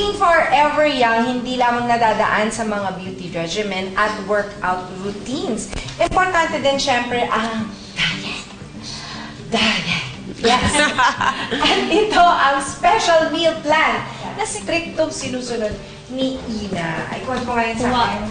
Maging forever young, hindi lamang nadadaan sa mga beauty regimen at workout routines. Importante din syempre ang diet. Diet. Yes. At ito ang special meal plan na striktong sinusunod ni Ina. Ay, kwento ko ngayon sa akin.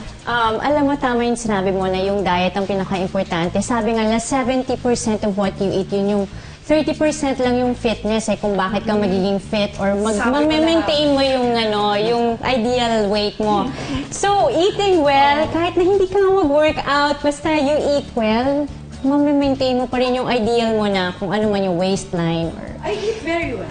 Alam mo, tama yung sinabi mo na yung diet ang pinaka-importante. Sabi nga na 70% of what you eat, yun yung 30% lang yung fitness kung bakit ka magiging fit or mag-maintain mo yung yung ideal weight mo. So, eating well, kahit na hindi ka mag-workout, basta you eat well, ma-maintain mo pa rin yung ideal mo na kung ano man yung waistline. I eat very well.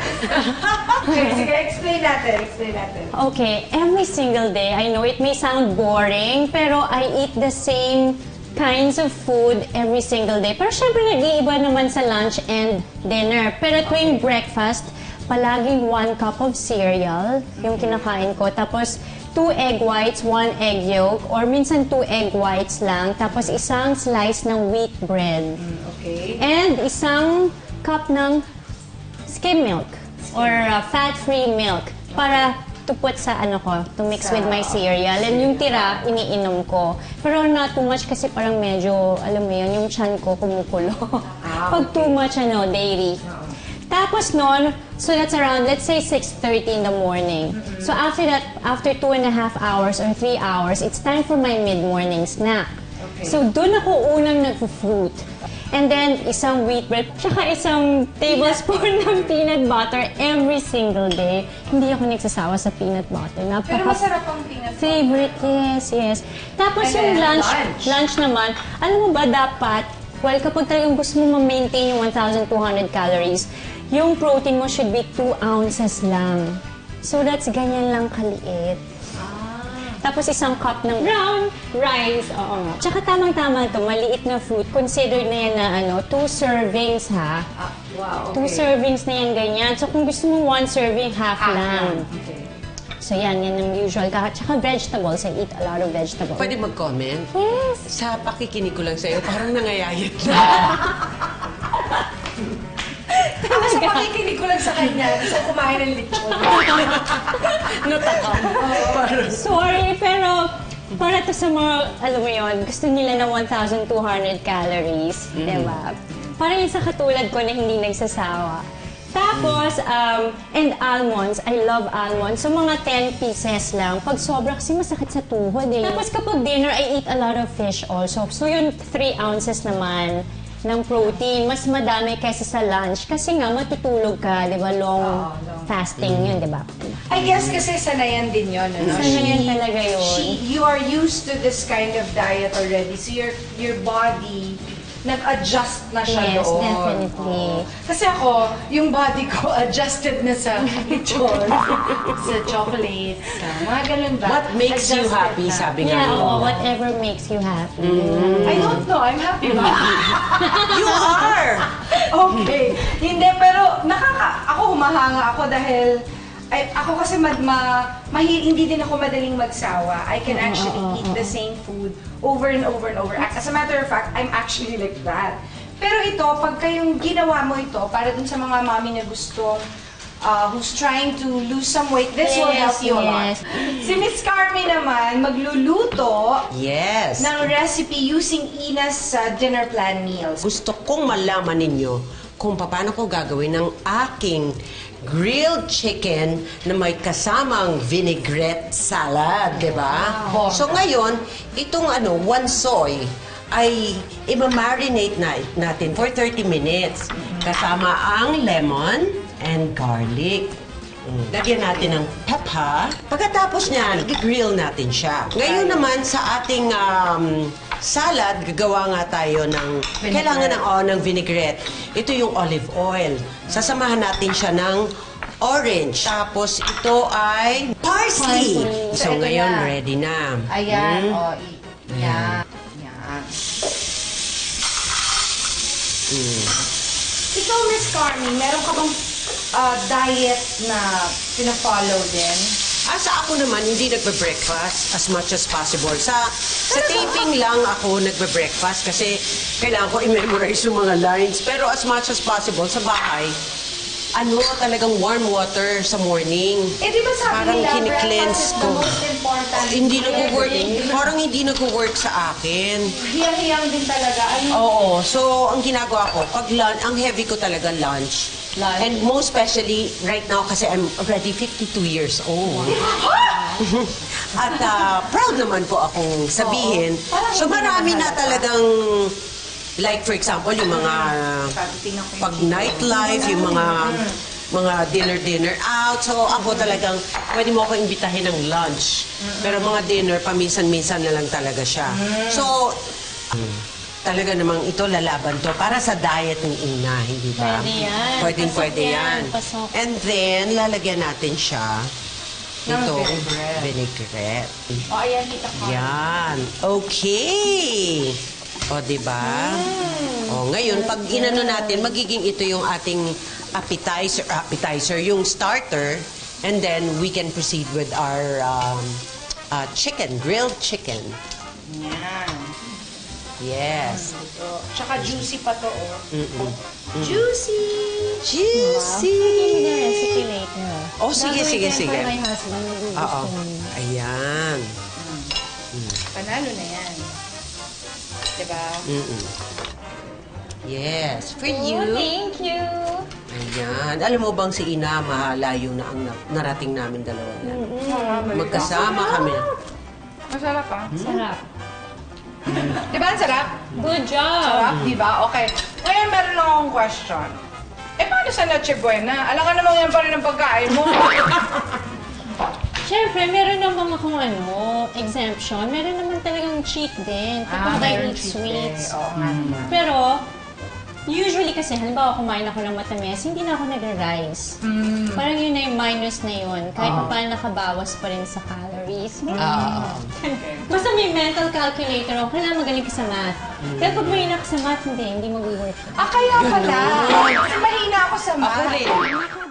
Okay, sige, explain natin. Okay, every single day, I know it may sound boring, pero I eat the same kinds of food every single day. Pero syempre nag-iiba naman sa lunch and dinner. Pero tuwing breakfast, palaging 1 cup of cereal yung kinakain ko. Tapos 2 egg whites, 1 egg yolk, or minsan 2 egg whites lang. Tapos isang slice ng wheat bread. Okay. And isang cup ng skim milk or fat-free milk para to put sa to mix with my cereal. And yung tira, iniinom ko. Pero not too much kasi parang medyo, alam mo yun, yung chan ko kumukulo. Pag too much, dairy. Tapos nun, so that's around, let's say 6:30 in the morning. So after that, after 2.5 hours or 3 hours, it's time for my mid-morning snack. Okay. So dun ako unang nagpo-fruit. And then, isang wheat bread, tsaka isang tablespoon ng peanut butter every single day. Hindi ako nagsasawa sa peanut butter. Pero masarap ang peanut butter. Favorite, yes. Tapos yung lunch naman, alam mo ba dapat, well, kapag talagang gusto mo ma-maintain yung 1,200 calories, yung protein mo should be 2 ounces lang. So that's ganyan lang kaliit. Tapos isang cup ng brown rice. Oo. Tsaka tamang-tama to, maliit na fruit. Considered na yan na 2 servings ha. Wow, okay. 2 servings na yan ganyan. So kung gusto mo 1 serving, half lang. Okay. So yan ang usual. Tsaka vegetables. I eat a lot of vegetables. Pwede mag-comment? Yes. Sa pakikinig ko lang sa'yo, parang nangayayat na. Ako sa pakikinig ko lang sa kanya, gusto kumain ng lechon. Natakam. Sorry, pero para to sa mga, alam mo yun, gusto nila ng 1,200 calories, diba? Para yun sa katulad ko na hindi nagsasawa. Tapos, and almonds, I love almonds. So, mga 10 pieces lang. Pag sobra kasi masakit sa tuhod Tapos kapag dinner, I eat a lot of fish also. So, yun 3 ounces naman ng protein, mas madami kaysa sa lunch. Kasi nga, matutulog ka, di ba? Long fasting yun, di ba? I guess kasi sanayan din yun, Sanayan talaga yun. You are used to this kind of diet already. So your body, nag-adjust na siya Yes, doon. definitely. Kasi ako, yung body ko adjusted na sa lechon, sa chocolate, sa mga ganun ba? What makes you Adjusted happy, na. sabi Yeah, nga nila. whatever makes you happy. I don't know, I'm happy ba? You are! Okay. Hindi, pero ako humahanga ako dahil ako kasi hindi din ako madaling magsawa. I can actually eat the same food over and over and over. As a matter of fact, I'm actually like that. Pero ito, pag kayong ginawa mo ito, para dun sa mga mami na gusto, who's trying to lose some weight, this will help you a lot. Si Miss Carmi naman, magluluto ng recipe using Ina's dinner plan meals. Gusto kong malaman ninyo kung paano ko gagawin ng aking grilled chicken na may kasamang vinaigrette salad, di ba? Wow. So ngayon, itong one soy ay i-marinate natin for 30 minutes kasama ang lemon and garlic. Lagyan natin ng pepper. Pagkatapos niyan, i-grill natin siya. Ngayon naman sa ating salad, gagawa nga tayo ng kailangan ng vinaigrette. Ito yung olive oil. Sasamahan natin siya ng orange. Tapos ito ay parsley. So ngayon, ready na. Ayan, yan. Ikaw, Miss Carmi, meron ka bang diet na pina-follow din? Sa ako naman, hindi nagbe-breakfast as much as possible. Sa taping lang ako nagbe-breakfast kasi kailangan ko i-memorize yung mga lines. Pero as much as possible, sa bahay, talagang warm water sa morning. Eh, di ba sabi Parang nila, kini-cleanse breakfast is the ko. most important. Hindi nag-work. Parang hindi nag-work sa akin. Hiyang-hiyang din talaga. Oo. So, ang ginagawa ko, pag lunch, ang heavy ko talaga lunch. And most especially, right now, kasi I'm already 52 years old. At proud naman po akong sabihin. So, marami na talagang, like for example, yung mga pag nightlife, yung mga dinner out. So, ako talagang, pwede mo ako imbitahin ng lunch. Pero mga dinner, paminsan-minsan na lang talaga siya. So, talaga namang ito lalaban to para sa diet ng ina, hindi ba? Pwede yan. Pwede Pasok yan. yan. Pasok. And then, lalagyan natin siya nitong vinaigrette. vinaigrette. O, ayan, kita ko. Yan. Okay. O, diba? O, ngayon, pag inano natin, magiging ito yung ating appetizer, yung starter. And then, we can proceed with our chicken, grilled chicken. Yan. Yes. Tsaka juicy pa to, oh. Juicy! Juicy! Give me the recipe later. Oh, sige, sige, Gagawin ko yan sige. for my husband. Magugustuhan Oo. niya. Ayan. Panalo na yan. Diba? Yes. For Oh, you. thank you. Ayan. Alam mo bang si Ina, mahalayo na ang narating namin dalawa na. Magkasama kami. Masarap, ah. Sarap. Diba ang sarap? Good job. Sarap, diba? Okay. Ngayon, meron lang akong question. Eh, paano sa Noche Buena? Alam ka namang yan pa rin ang pagkain mo. Siyempre, meron naman akong exemption. Meron naman talagang cheat din. Kapag I eat sweets. Oo nga naman. Pero, usually kasi, halimbawa kumain ako ng matamis, hindi na ako nag-rice. Parang yun na yung minus na yun. Kahit pa paano nakabawas pa rin sa calories. Basta may mental calculator ako, kailangan magaling ka sa math. Pero pag mahina ka sa math, hindi mag-work. Ah, kaya pala. Kasi mahina ako sa math. Ako rin.